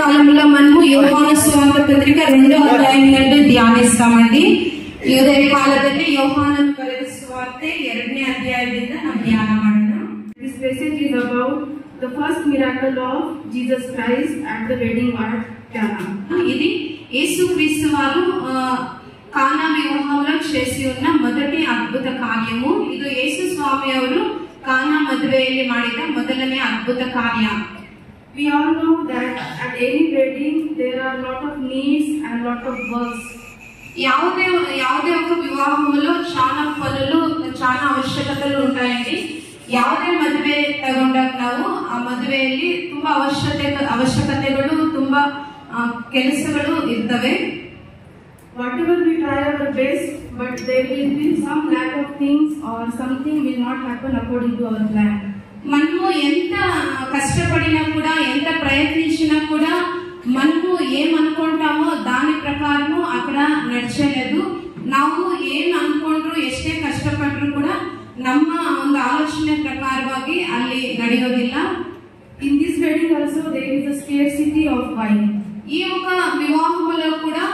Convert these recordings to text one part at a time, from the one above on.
కాలంలో మనము యోహాను సువార్త పత్రిక 2వ అధ్యాయం నుండి ధ్యానిస్తామండి. ಈ ಉದಯ ಕಾಲದಲ್ಲಿ ಯೋಹಾನನ ಬರೆದ ಸುವಾರ್ತೆ 2ನೇ ಅಧ್ಯಾಯದಿಂದ ನಾವು ಧ್ಯಾನ ಮಾಡೋಣ. This message is about the first miracle of Jesus Christ at the wedding at Cana. ఇది యేసుక్రీస్తు వారు కానా వివాహంలో చేసి ఉన్న మొదటి అద్భుత కార్యము. ಇದು ಯೇಸು ಸ್ವಾಮಿ ಅವರು ಕಾನಾ ಮದುವೆಯಲ್ಲಿ ಮಾಡಿದ ಮೊದಲನೇ ಅದ್ಭುತ ಕಾರ್ಯ. We all know that at any wedding there are lot of needs and lot of works. ಯಾವುದೇ ఒక వివాహంలో చాలా పనులు చాలా ಅವಶ್ಯಕತೆಗಳು ఉంటాయండి. ಯಾವುದೇ ಮದುವೆ ತಗೊಂಡಾಗ ನಾವು ಆ ಮದುವೆಯಲ್ಲಿ ತುಂಬಾ ಅವಶ್ಯಕತೆಗಳು ತುಂಬಾ ಕೆಲಸಗಳು ಇರ್ತವೆ. Whatever we try our best, but there will be some lack of things or something will not happen according to our plan. మనము ఎంత కష్టపడినా కూడా ఎంత ప్రయత్నించినా కూడా మనము ఏమనుకుంటామో దాని ప్రకారము అక్కడ నడిచేలేదు. ನಾವು ಏನ್ ಅನ್ಕೊಂಡ್ರು ಎಷ್ಟೇ ಕಷ್ಟಪಟ್ಟರು ಕೂಡ ನಮ್ಮ ಒಂದು ಆಲೋಚನೆ ಪ್ರಕಾರವಾಗಿ ಅಲ್ಲಿ ನಡೆಯೋದಿಲ್ಲ. In this wedding also there is a scarcity of wine. ఈ ఒక వివాహంలో కూడా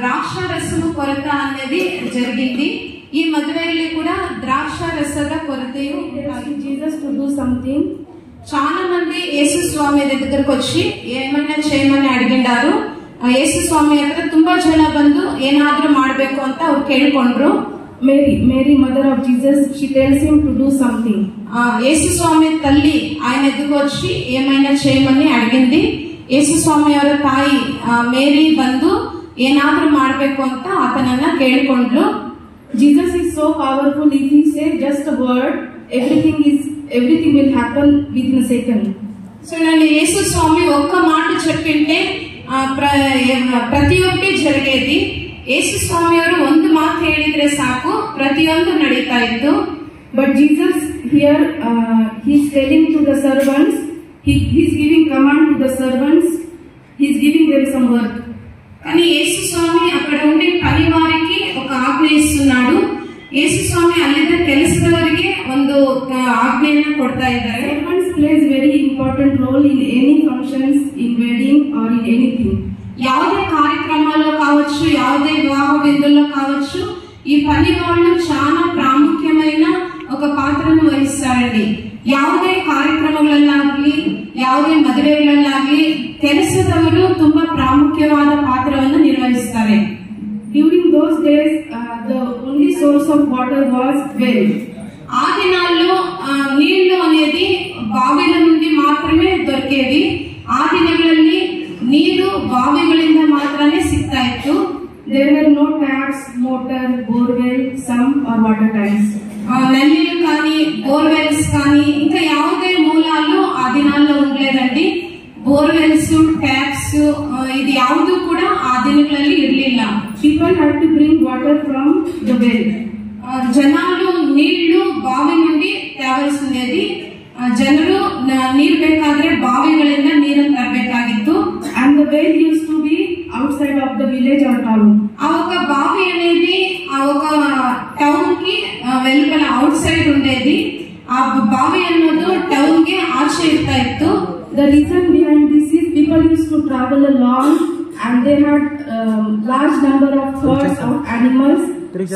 ద్రాక్షారసము కొరత అనేది జరిగింది. ఈ మదుವೆಯಲ್ಲಿ కూడా ద్రాక్షారసದ కొరತೆయు జీసస్ టు డు సంథింగ్. చాలా మంది యేసు స్వామి దగ్గరకు వచ్చి ఏమన్నా చేయమని అడిగిండారు. యేసు ಸ್ವಾಮಿ ಹತ್ರ ತುಂಬಾ ಜನ ಬಂದು ಏನಾದ್ರೂ ಮಾಡಬೇಕು ಅಂತ ಅವ್ರು ಕೇಳಿಕೊಂಡ್ರು. Mary mother of Jesus, she tells him to do something. యేసు స్వామి తల్లి ఆయన ఎదుగు వచ్చి ఏమైనా చేయమని అడిగింది. యేసు ಸ್ವಾಮಿ ಅವರ ತಾಯಿ ಮೇರಿ ಬಂದು ಏನಾದ್ರೂ ಮಾಡಬೇಕು ಅಂತ ಆತನನ್ನ ಕೇಳಿಕೊಂಡ್ರು. Jesus is so powerful. If he says just a word, everything will happen within a second. చూడండి, యేసు స్వామి ఒక్క మాట చెప్పింటే ಪ್ರತಿಯೊಂದು జరిగేది. యేసు ಸ್ವಾಮಿ ಅವರು ಒಂದು ಮಾತು ಹೇಳಿದ್ರೆ ಸಾಕು, ಪ್ರತಿಯೊಂದು ನಡೀತಾ ಇತ್ತು. But Jesus here he's telling to the servants, he's giving command to the servants, he's giving them some work. కానీ యేసు స్వామి అక్కడ ఉండే పని వారికి ఒక ఆజ్ఞ ఇస్తున్నాడు. యేసు స్వామి ಅಲ್ಲಿದ್ದ ಕೆಲಸದವರಿಗೆ ಒಂದು ಆಜ್ಞೆಯನ್ನು ಕೊಡ್ತಾ ಇದ್ದಾರೆ. Servants plays very important role in any functions, in wedding or in anything. ಯಾವುದೇ కార్యక్రమాల్లో కావచ్చు, ಯಾವುದೇ వివాహ విందుల్లో కావచ్చు, ఈ పని వాళ్ళు చాలా ప్రాముఖ్యమైన ఒక పాత్రను వహిస్తారండి. ಯಾವುದೇ ಕಾರ್ಯಕ್ರಮಗಳಲ್ಲಾಗಲಿ ಯಾವುದೇ ಮದುವೆಗಳಲ್ಲಾಗಲಿ ಕೆಲಸದವರು ತುಂಬಾ ಪ್ರಾಮುಖ್ಯವಾದ ಪಾತ್ರವನ್ನು ನಿರ್ವಹಿಸುತ್ತಾರೆ. During those days the only source of water was well. ఆ దినాల్లో నీళ్లు అనేది బావిల నుండి మాత్రమే దొరికేవి. ఆ దినಗಳಲ್ಲಿ నీరు బావిಗಳಿಂದ ಮಾತ್ರನೇ ಸಿಗ್ತಾ ಇತ್ತು. There were no taps, motor, borewell, sump or water tanks. నల్లీలు కానీ బోర్వెల్స్ కానీ ఇంకా ಯಾವುದೇ మూలాలు ఆ దినాల్లో ఉండలేదండి. బోర్వెల్స్, ట్యాప్స్ ఇది ಯಾವುದು ಕೂಡ ಆ ದಿನಗಳಲ್ಲಿ ಇರಲಿಲ್ಲ. People had to bring water from the well. జనాలు నీళ్లు బావి నుండి తేవాల్సింది. ಜನರು ನೀರು ಬೇಕಾದ್ರೆ ಬಾವಿಗಳಿಂದ ನೀರನ್ನು ತರಬೇಕಾಗಿತ್ತು. And the well used to be outside of the village or town. ఆ ఒక బావి అనేది ఆ ఒక టౌన్ కి వెలుపల అవుట్ సైడ్ ఉండేది. ఆ బావి అన్నది టౌన్ కి ఆచೆ ఇర్ತಾ ಇತ್ತು. The reason behind this is people used to travel along and they had large number of herds of animals.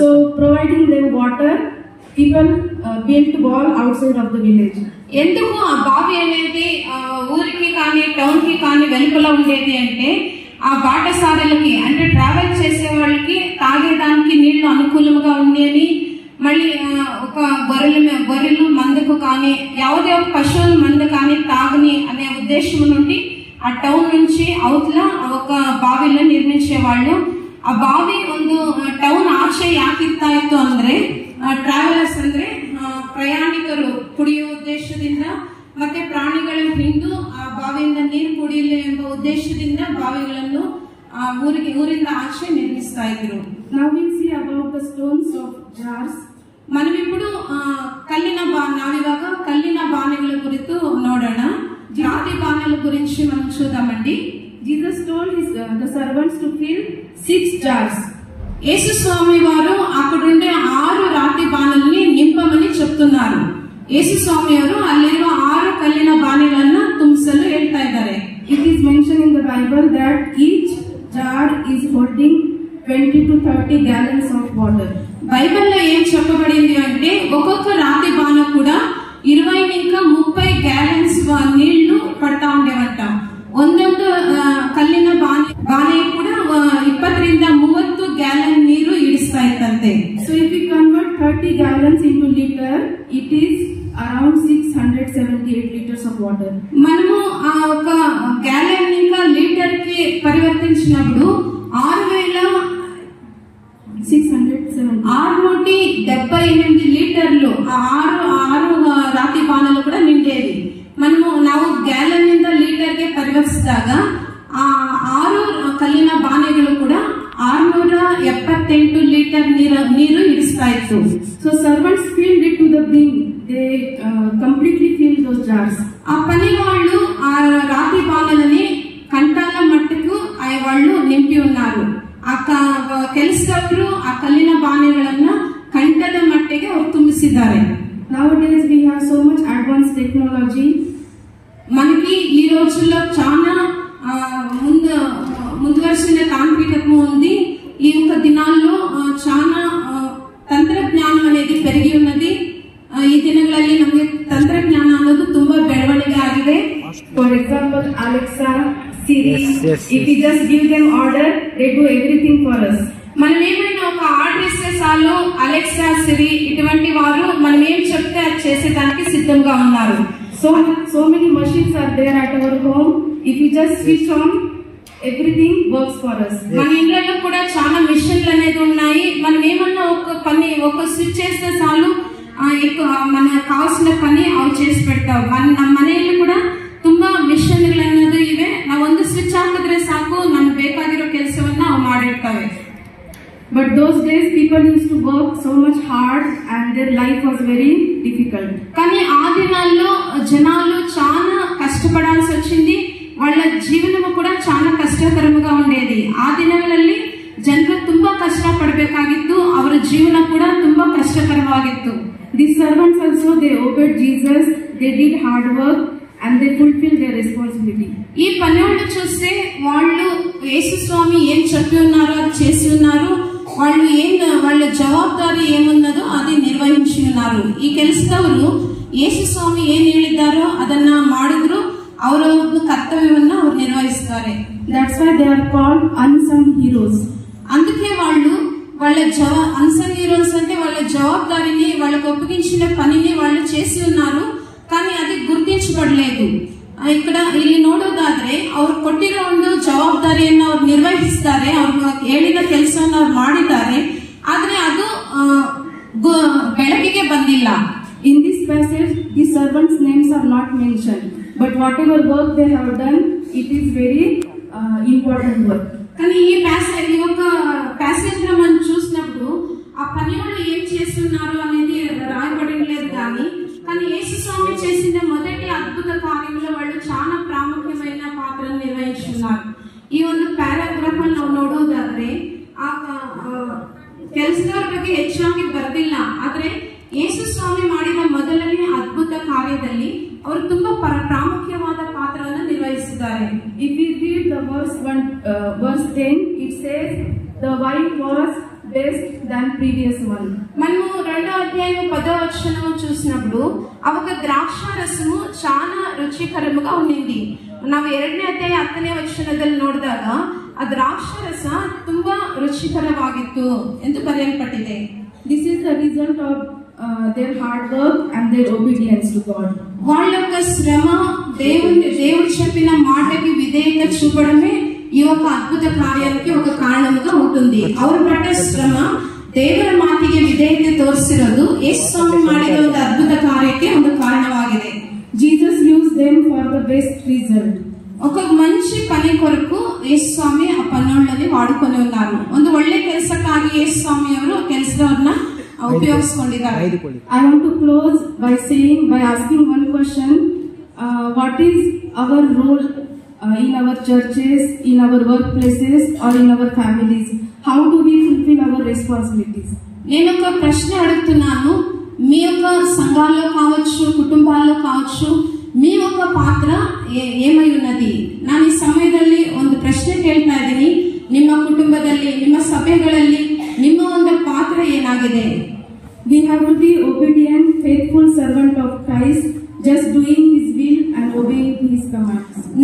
So providing them water, people built wall outside of the village. ఎందుకు ఆ బావి అనేది ఊరికి కానీ town కి కానీ వెలుపల ఉండేది అంటే ఆ బాటసారులకి అంటే ట్రావెల్ చేసే వాళ్ళకి తాగేదానికి నీళ్లు అనుకూలంగా ఉండేది. మళ్ళీ ఒక గొర్రెలు మందుకు కానీ ಯಾವುದೇ ఒక పశువుల మందు కానీ తాగని అనే ఉద్దేశం నుండి ఆ టౌన్ నుంచి అవతల ఒక బావిలో నిర్మించేవాళ్ళు. ಆ ಬಾವಿ ಒಂದು ಟೌನ್ ಆಚೆ ಯಾಕಿರ್ತಾ ಇತ್ತು ಅಂದ್ರೆ ಟ್ರಾವೆಲರ್ಸ್ ಅಂದ್ರೆ ಪ್ರಯಾಣಿಕರು ಕುಡಿಯುವ ಉದ್ದೇಶದಿಂದ ಮತ್ತೆ ಪ್ರಾಣಿಗಳನ್ನು ಹಿಂಡು ಆ ಬಾವಿಯಿಂದ ನೀರು ಕುಡಿಯಲಿ ಎಂಬ ಉದ್ದೇಶದಿಂದ ಬಾವಿಗಳನ್ನು ಊರಿಂದ ಆಚೆ ನಿರ್ಮಿಸ್ತಾ ಇದ್ರು. Now we see about the stones of jars. మనం ఇప్పుడు నావిವಾಗ కల్లిన బాణెల గురించి ನೋಡೋಣ. రాతి బాణెల గురించి మనం చూద్దామండి. Jesus told the servants to fill 6 jars. యేసు స్వామి వారు అక్కడుండే 6 రాతి బాణల్ని నింపమని చెప్తున్నారు. యేసు ಸ್ವಾಮಿ ಅವರು ಅಲ್ಲಿರುವ 6 ಕಲ್ಲಿನ ಬಾಣೆಗಳನ್ನ ತುಂಬಿಸಲು ಹೇಳ್ತಾ ಇದ್ದಾರೆ. It is mentioned in the Bible that each jar is holding 20 to 30 gallons of water. బైబిల్లో ఏం చెప్పబడింది అంటే ఒక్కొక్క రాతి బాణ కూడా 20 ఇంకా 30 గ్యాలన్స్ నీళ్లు పడతా ఉండేవంట. ಒಂದೊಂದು ಕಲ್ಲಿನ ಬಾನೆ ಕೂಡ 20ರಿಂದ 30 ಗ್ಯಾಲನ್ ನೀರು ಇಡಿಸ್ತಾ ಇತ್ತಂತೆ. So if we convert 30 gallons into liter, it is around 678 liters of water. మనము ఆ ఒక గ్యాలన్ ఇంకా లీటర్ కి పరివర్తించినప్పుడు 678 లీటర్లు ఆరు రాతి బాణలు కూడా నిండేది. ನಾವು ಗ್ಯಾಲನ್ ನಿಂದ ಲೀಟರ್ ಗೆ ಪರಿವರ್ತಿಸಿದಾಗ ಆ 6 ಕಲ್ಲಿನ ಬಾನೆಗಳು ಕೂಡ 678 ಲೀಟರ್ ನೀರು ಹಿಡಿಸ್ತಾ ಇತ್ತು. So servants filled it to the brim. They completely filled those jars. ఆ పని వాళ్ళు ఆ రాతి బాణలని కంటాల మట్టుకు వాళ్ళు నింపి ఉన్నారు. ಆ ಕೆಲಸದವರು ಆ ಕಲ್ಲಿನ ಬಾನೆಗಳನ್ನ ಕಂಠದ ಮಟ್ಟಿಗೆ ಅವರು ತುಂಬಿಸಿದ್ದಾರೆ. Nowadays we have so much advanced technology. మనకి ఈ రోజుల్లో చాలా ముందువరిసిన తాంత్రికత్వం ఉంది. ఈ యొక్క దినాల్లో చాలా ತಂತ್ರಜ್ಞಾನ అనేది పెరిగి ఉన్నది. ಈ ದಿನಗಳಲ್ಲಿ ನಮಗೆ ತಂತ್ರಜ್ಞಾನ ಅನ್ನೋದು ತುಂಬಾ ಬೆಳವಣಿಗೆ ಆಗಿದೆ. For example, Alexa, Siri, if we just give them order, they do everything for us. మనం ఏమైనా ఒక ఆర్డర్ ఇస్తే చాలు అలెక్సా, సిరి ఇటువంటి వారు మనం ఏం చెప్తే అది చేసేదానికి సిద్ధంగా ఉన్నారు. So many machines are there at our home. If we just switch on, everything works for us. మన ఇంట్లో కూడా చాలా మిషన్లు అనేది ఉన్నాయి. మనం ఏమన్నా ఒక స్విచ్ చేస్తే చాలు మనకు ಕಾವಾಲ್ಸಿನ ಪನಿ ಅವು చేసి పెడతావు. ನಮ್ಮ ಮನೆಯಲ್ಲಿ ಕೂಡ ತುಂಬಾ ಮಿಷನ್ಗಳು ಅನ್ನೋದು ಇವೆ. ನಾವು ಒಂದು ಸ್ವಿಚ್ ಹಾಕಿದ್ರೆ ಸಾಕು ನಮ್ಗೆ ಬೇಕಾಗಿರೋ ಕೆಲಸವನ್ನ ಅವು ಮಾಡಿರ್ತವೆ. But those days people used to work so much hard and their life was very difficult. కానీ ఆ దినాల్లో జనాలు చాలా కష్టపడాల్సి వచ్చింది. వాళ్ళ జీవనము కూడా చాలా ಕಷ್ಟಕರముగా ఉండేది. ಆ ದಿನಗಳಲ್ಲಿ ಜನರು ತುಂಬಾ ಕಷ್ಟ ಪಡಬೇಕಾಗಿತ್ತು. ಅವರ ಜೀವನ ಕೂಡ ತುಂಬಾ ಕಷ್ಟಕರವಾಗಿತ್ತು. These servants also, they obeyed Jesus, they did hard work and they fulfilled their responsibility. ఈ పనివాళ్ళు చూస్తే వాళ్ళు యేసు స్వామి ఏం చెప్పి ఉన్నారో అది చేసి ఉన్నారు. వాళ్ళ ಜವಾಬ್ದಾರಿ ಏನುನ್ನದೋ ಅದು ನಿರ್ವಹಿಸಿ ಉన్నారు. ಈ ಕೆಲಸದವರು ಯೇಸು ಸ್ವಾಮಿ ಏನ್ ಹೇಳಿದ್ದಾರೋ ಅದನ್ನ ಮಾಡಿದ್ರು. ಅವರ ಕರ್ತವ್ಯವನ್ನ ಅವರು ನಿರ್ವಹಿಸ್ತಾರೆ. That's why they are called unsung heroes. అందుకే వాళ్ళ అన్సంగ్ హీరోస్ అంటే వాళ్ళ జవాబారిని వాళ్ళకు ఒప్పగించిన పనిని వాళ్ళు చేసి ఉన్నారు. కానీ అది ಗುರುತಿಸಬಡలేదు. ఇక్కడ ಇಲ್ಲಿ ನೋಡೋದಾದ್ರೆ ಅವ್ರು ಕೊಟ್ಟಿರೋ ಒಂದು ಜವಾಬ್ದಾರಿಯನ್ನು ಅವ್ರು ನಿರ್ವಹಿಸ್ತಾರೆ. ಅವ್ರು ಹೇಳಿದ ಕೆಲಸವನ್ನು ಅವ್ರು ಮಾಡಿದ್ದಾರೆ. ಆದ್ರೆ ಅದು ಬೆಳಕಿಗೆ ಬಂದಿಲ್ಲ. In this passage, the servants' names are not mentioned, but whatever work they have done, it is very important work. కానీ ఈ ఒక ప్యాసేజ్ లో మనం చూసినప్పుడు ఆ పని వాళ్ళు ఏం చేస్తున్నారు అనేది రాయబడి లేదు. కానీ యేసు స్వామి చేసిన మొదటి అద్భుత కార్యంలో వాళ్ళు చాలా ಪ್ರಾಮುಖ್ಯమైన ಪಾತ್ರವನ್ನು ನಿರ್ವಹಿಸುತ್ತಾರೆ. ಈ ಒಂದು ಪ್ಯಾರಾಗ್ರಾಫ್ ಅನ್ನು ನಾವು ನೋಡೋದಾದ್ರೆ ಆ ಕೆಲಸದವರ ಬಗ್ಗೆ ಹೆಚ್ಚಾಗಿ ಬರೆದಿಲ್ಲ. ಆದ್ರೆ ಯೇಸು ಸ್ವಾಮಿ ಮಾಡಿದ ಮೊದಲನೇ ಅದ್ಭುತ ಕಾರ್ಯದಲ್ಲಿ ಅವರು ತುಂಬಾ ಪ್ರಾಮುಖ್ಯವಾದ ಪಾತ್ರವನ್ನು ನಿರ್ವಹಿಸಿದ್ದಾರೆ. If we read the verse 10, it says the wine was best than previous one. మనము 2వ అధ్యాయం 10వ వచనం చూసినప్పుడు ఆ ఒక ద్రాక్ష రసము చాలా రుచికరముగా ఉండింది. ನಾವು 2ನೇ ಅಧ್ಯಾಯ 10ನೇ ವಚನದಲ್ಲಿ ನೋಡಿದಾಗ ಆ ದ್ರಾಕ್ಷ ರಸ ತುಂಬಾ ರುಚಿಕರವಾಗಿತ್ತು ಎಂದು ಬರೆಯಲ್ಪಟ್ಟಿದೆ. This is the result of their hard work and their obedience to God. వాళ్ళ యొక్క శ్రమ దేవుడు చెప్పిన మాటకి విధేయత చూపడమే ఈ ఒక అద్భుత కార్యానికి ఒక కారణముగా ఉంటుంది. ಅವರು ಪಟ್ಟ ಶ್ರಮ ದೇವರ ಮಾತಿಗೆ ವಿಧೇಯತೆ ತೋರಿಸಿರೋದು ಯೇಸು ಸ್ವಾಮಿ ಮಾಡಿದ ಒಂದು ಅದ್ಭುತ ಕಾರ್ಯಕ್ಕೆ ಒಂದು ಕಾರಣವಾಗಿದೆ. Jesus used them for the best result. ఒక మంచి పని కొరకు యేసు స్వామి ఆ పనులని వాడుకొని ఉన్నారు. ಒಂದು ಒಳ್ಳೆ ಕೆಲಸಕ್ಕಾಗಿ యేసు ಸ್ವಾಮಿ ಅವರು ಕೆಲಸದವರನ್ನ ಉಪಯೋಗಿಸಿಕೊಂಡಿದ್ದಾರೆ. I want to close by asking one question. What is our role in our churches, in our workplaces or in our families? How do we fulfill our responsibilities? నేను ఒక ప్రశ్న అడుగుతున్నాను. మీ యొక్క సంఘాల్లో కావచ్చు, కుటుంబాల్లో కావచ్చు, మీ యొక్క పాత్ర ఏమై ఉన్నది? ನಾನು ಈ ಸಮಯದಲ್ಲಿ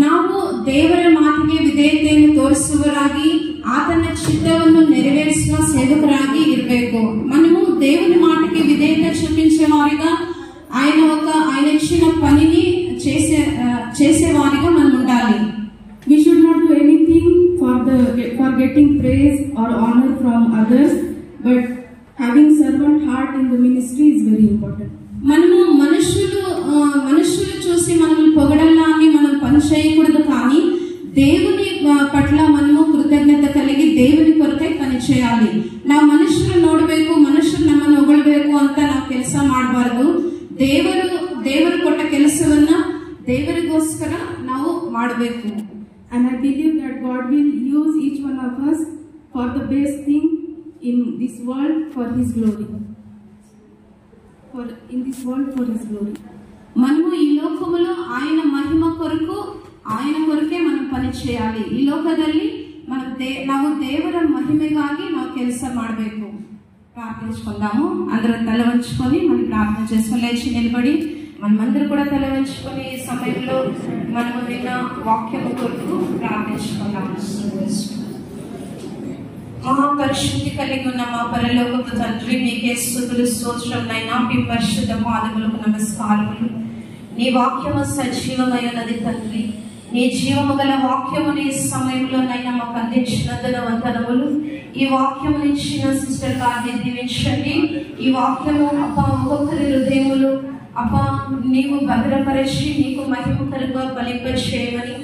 ನಾವು ದೇವರ ಮಾತಿಗೆ ವಿಧೇಯತೆಯನ್ನು ತೋರಿಸುವರಾಗಿ ಆತನ ಚಿತ್ತವನ್ನು ನೆರವೇರಿಸುವ ಸೇವಕರಾಗಿ ಇರಬೇಕು. మనము దేవుని మాటకి విధేయత చూపించేవారిగా ఆయన ఇచ్చిన పనిని చేసేవారిగా మనం ఉండాలి. We should not do anything for getting praise or honor from others, but having servant heart in the ministry is very important. మనము మనుషులు చూసి మనల్ని పొగడాలని మనం పని చేయకూడదు, కానీ దేవుని పట్ల మనము కృతజ్ఞత కలిగి దేవుని కొరకై పని చేయాలి. ನಾವು ಮನುಷ್ಯರು ನೋಡಬೇಕು, ಮನುಷ್ಯರು ನಮ್ಮನ್ನು ಹೊಗಳಬೇಕು ಅಂತ ನಾವು ಕೆಲಸ ಮಾಡಬಾರದು. ದೇವರು ಕೊಟ್ಟ ಕೆಲಸವನ್ನ ದೇವರಿಗೋಸ್ಕರ ನಾವು ಮಾಡಬೇಕು. And I believe that God will use each one of us for the best thing in this world for His glory. మనము ఈ లోకములో ఆయన మహిమ కొరకు ఆయన కొరకే మనం పని చేయాలి. ಈ ಲೋಕದಲ್ಲಿ ನಾವು ದೇವರ ಮಹಿಮೆಗಾಗಿ ನಾವು ಕೆಲಸ ಮಾಡಬೇಕು. ప్రార్థించుకుందాము. అందరూ తల వంచుకొని మనం ప్రార్థన చేసుకొని లేచి నిలబడి మనమందరూ కూడా తల వంచుకొని ఈ సమయంలో మనము విన్న వాక్యము కొరకు ప్రార్థించుకుందాము. మహాపరిశుద్ధి కలిగి ఉన్న మా పరలోకపు తండ్రి, నీకే స్తుతులు స్తోత్రములైనా మీ పరిశుద్ధ పాదములకు నమస్కారములు. నీ వాక్యము సజీవమైనది తండ్రి. నీ జీవము గల వాక్యముని ఈ సమయంలోనైనా మాకు అందించినందున వందనములు. ఈ వాక్యము ఇచ్చిన సిస్టర్ గారిని దీవించండి. ఈ వాక్యము అప్ప ఒక్కొక్కరి హృదయములు అప్ప నీవు భద్రపరిచి నీకు మహిమకరంగా ఫలింపచేయమని,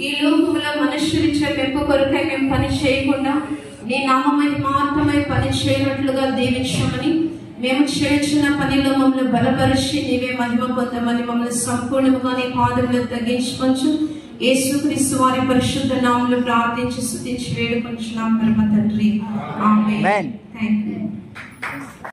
ఈ లోకములో మనుష్యులిచ్చే మెప్పు కొరకై మేము పని చేయకుండా నీ నామమై మాత్రమై పని చేయనట్లుగా దీవించమని, మేము చేస్తున్న పనిలో మమ్మల్ని బలపరిచి నీవే మహిమ పొందమని మమ్మల్ని సంపూర్ణముగా నీ పాదములు తగ్గించుకొంచు. యేసుక్రీస్తు వారి పరిశుద్ధ నామములో ప్రార్థించి స్తుతించి వేడుకొంచున్నాం పరమ తండ్రి. ఆమేన్. థాంక్యూ.